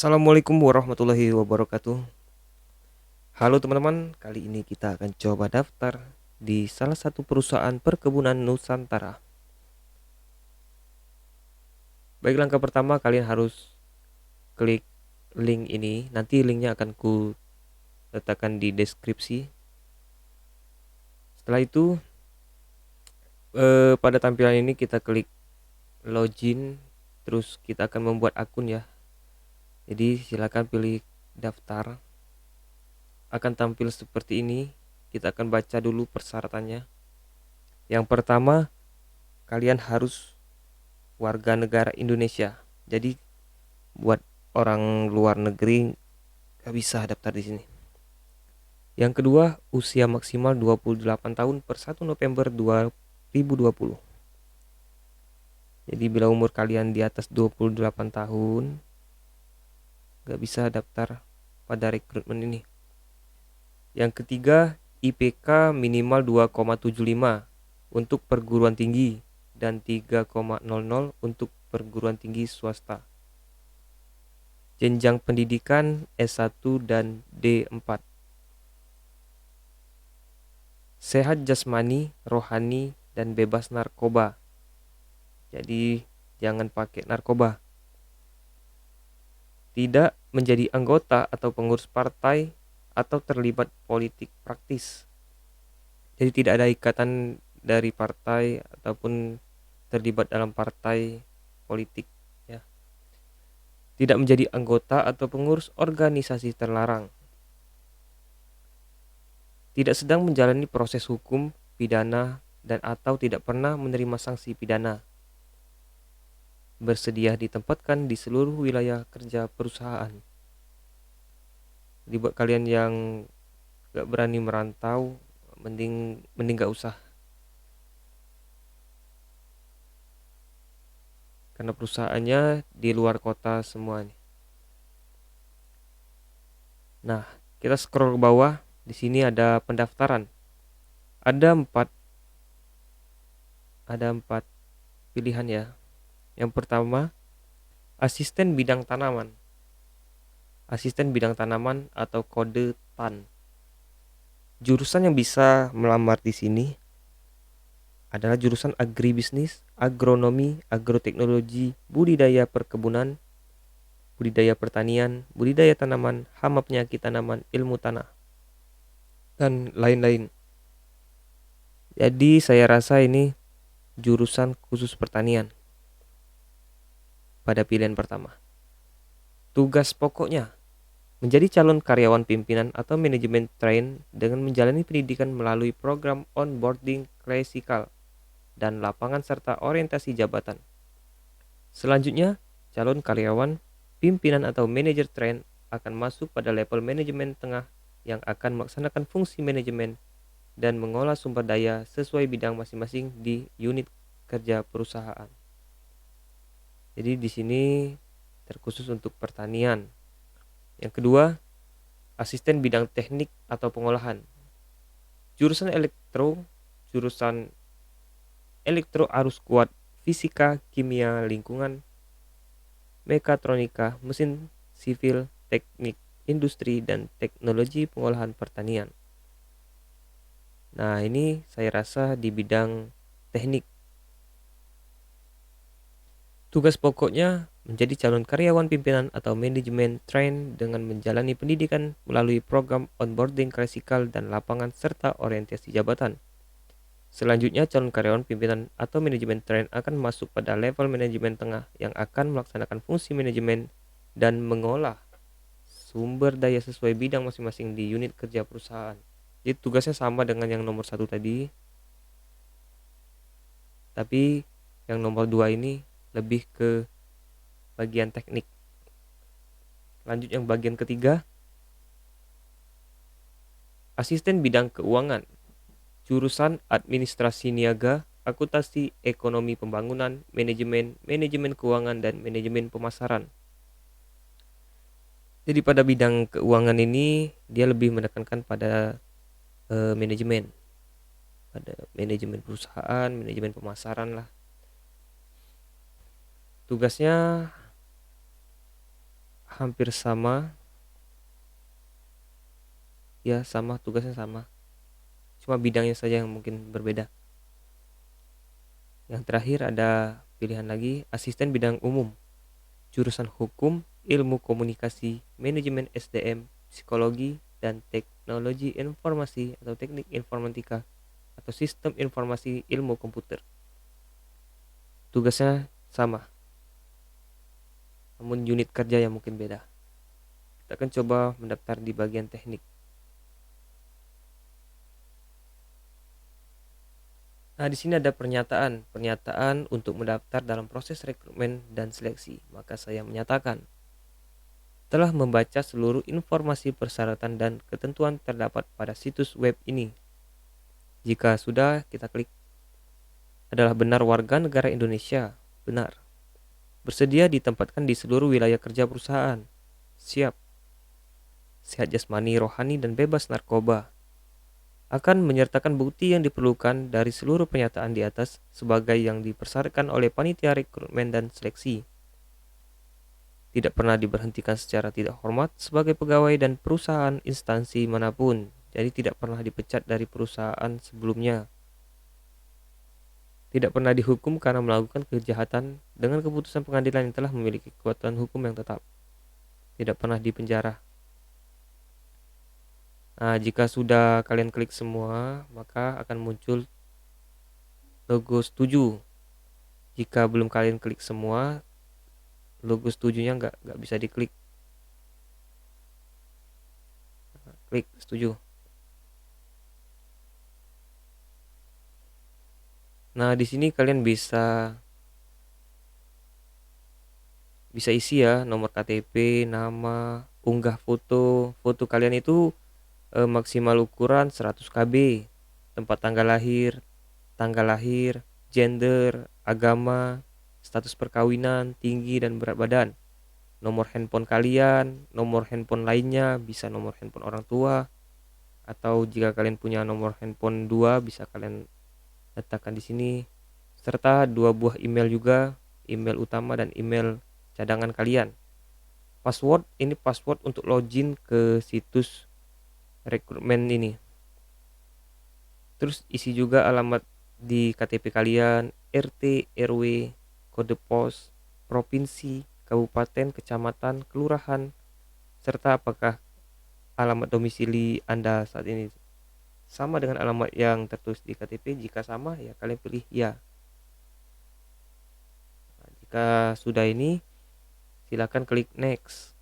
Assalamualaikum warahmatullahi wabarakatuh. Halo teman-teman, kali ini kita akan coba daftar di salah satu perusahaan perkebunan Nusantara. Baik, langkah pertama kalian harus klik link ini. Nanti linknya akan ku letakkan di deskripsi. Setelah itu pada tampilan ini kita klik login, terus kita akan membuat akun ya. Jadi silakan pilih daftar. Akan tampil seperti ini. Kita akan baca dulu persyaratannya. Yang pertama, kalian harus warga negara Indonesia. Jadi buat orang luar negeri gak bisa daftar di sini. Yang kedua, usia maksimal 28 tahun per 1 November 2020. Jadi bila umur kalian di atas 28 tahun gak bisa daftar pada rekrutmen ini. Yang ketiga, IPK minimal 2,75 untuk perguruan tinggi dan 3,00 untuk perguruan tinggi swasta. Jenjang pendidikan S1 dan D4. Sehat jasmani, rohani, dan bebas narkoba. Jadi jangan pakai narkoba. Tidak menjadi anggota atau pengurus partai atau terlibat politik praktis. Jadi tidak ada ikatan dari partai ataupun terlibat dalam partai politik ya. Tidak menjadi anggota atau pengurus organisasi terlarang. Tidak sedang menjalani proses hukum, pidana, dan atau tidak pernah menerima sanksi pidana. Bersedia ditempatkan di seluruh wilayah kerja perusahaan. Jadi buat kalian yang gak berani merantau, mending gak usah. Karena perusahaannya di luar kota semua nih. Nah, kita scroll ke bawah. Di sini ada pendaftaran. Ada empat pilihan ya. Yang pertama, asisten bidang tanaman. Asisten bidang tanaman atau kode TAN. Jurusan yang bisa melamar di sini adalah jurusan agribisnis, agronomi, agroteknologi, budidaya perkebunan, budidaya pertanian, budidaya tanaman, hama penyakit tanaman, ilmu tanah, dan lain-lain. Jadi saya rasa ini jurusan khusus pertanian pada pilihan pertama. Tugas pokoknya menjadi calon karyawan pimpinan atau manajemen train dengan menjalani pendidikan melalui program onboarding klasikal dan lapangan serta orientasi jabatan. Selanjutnya, calon karyawan pimpinan atau manajer train akan masuk pada level manajemen tengah yang akan melaksanakan fungsi manajemen dan mengolah sumber daya sesuai bidang masing-masing di unit kerja perusahaan. Jadi di sini terkhusus untuk pertanian. Yang kedua, asisten bidang teknik atau pengolahan. Jurusan elektro arus kuat, fisika, kimia, lingkungan, mekatronika, mesin sivil, teknik, industri, dan teknologi pengolahan pertanian. Nah, ini saya rasa di bidang teknik. Tugas pokoknya menjadi calon karyawan pimpinan atau manajemen train dengan menjalani pendidikan melalui program onboarding klasikal dan lapangan serta orientasi jabatan. Selanjutnya, calon karyawan pimpinan atau manajemen train akan masuk pada level manajemen tengah yang akan melaksanakan fungsi manajemen dan mengolah sumber daya sesuai bidang masing-masing di unit kerja perusahaan. Jadi tugasnya sama dengan yang nomor satu tadi, tapi yang nomor dua ini lebih ke bagian teknik. Lanjut yang bagian ketiga, asisten bidang keuangan, jurusan administrasi niaga, akuntansi, ekonomi pembangunan, manajemen keuangan, dan manajemen pemasaran. Jadi pada bidang keuangan ini dia lebih menekankan pada manajemen, pada manajemen perusahaan, manajemen pemasaran lah. Tugasnya hampir sama, ya sama, tugasnya sama. Cuma bidangnya saja yang mungkin berbeda. Yang terakhir ada pilihan lagi, asisten bidang umum, jurusan hukum, ilmu komunikasi, manajemen SDM, psikologi, dan teknologi informasi atau teknik informatika atau sistem informasi ilmu komputer. Tugasnya sama, namun unit kerja yang mungkin beda. Kita akan coba mendaftar di bagian teknik. Nah, di sini ada pernyataan untuk mendaftar dalam proses rekrutmen dan seleksi. Maka saya menyatakan telah membaca seluruh informasi persyaratan dan ketentuan terdapat pada situs web ini. Jika sudah, kita klik adalah benar warga negara Indonesia. Benar. Bersedia ditempatkan di seluruh wilayah kerja perusahaan. Siap. Sehat jasmani, rohani, dan bebas narkoba. Akan menyertakan bukti yang diperlukan dari seluruh pernyataan di atas sebagai yang dipersyaratkan oleh panitia rekrutmen dan seleksi. Tidak pernah diberhentikan secara tidak hormat sebagai pegawai dan perusahaan instansi manapun. Jadi tidak pernah dipecat dari perusahaan sebelumnya. Tidak pernah dihukum karena melakukan kejahatan dengan keputusan pengadilan yang telah memiliki kekuatan hukum yang tetap. Tidak pernah dipenjara. Nah, jika sudah kalian klik semua, maka akan muncul logo setuju. Jika belum kalian klik semua, logo setujunya nggak bisa diklik. Klik setuju. Nah, di sini kalian bisa isi ya nomor KTP, nama, unggah foto. Foto kalian itu maksimal ukuran 100 KB, tempat tanggal lahir, gender, agama, status perkawinan, tinggi dan berat badan, nomor handphone kalian, nomor handphone lainnya, bisa nomor handphone orang tua, atau jika kalian punya nomor handphone dua bisa kalian letakkan di sini, serta dua buah email juga, email utama dan email cadangan kalian. Password ini password untuk login ke situs rekrutmen ini. Terus isi juga alamat di KTP kalian, RT, RW, kode pos, provinsi, kabupaten, kecamatan, kelurahan, serta apakah alamat domisili Anda saat ini sama dengan alamat yang tertulis di KTP. Jika sama, ya kalian pilih ya. Nah, jika sudah ini, silakan klik next.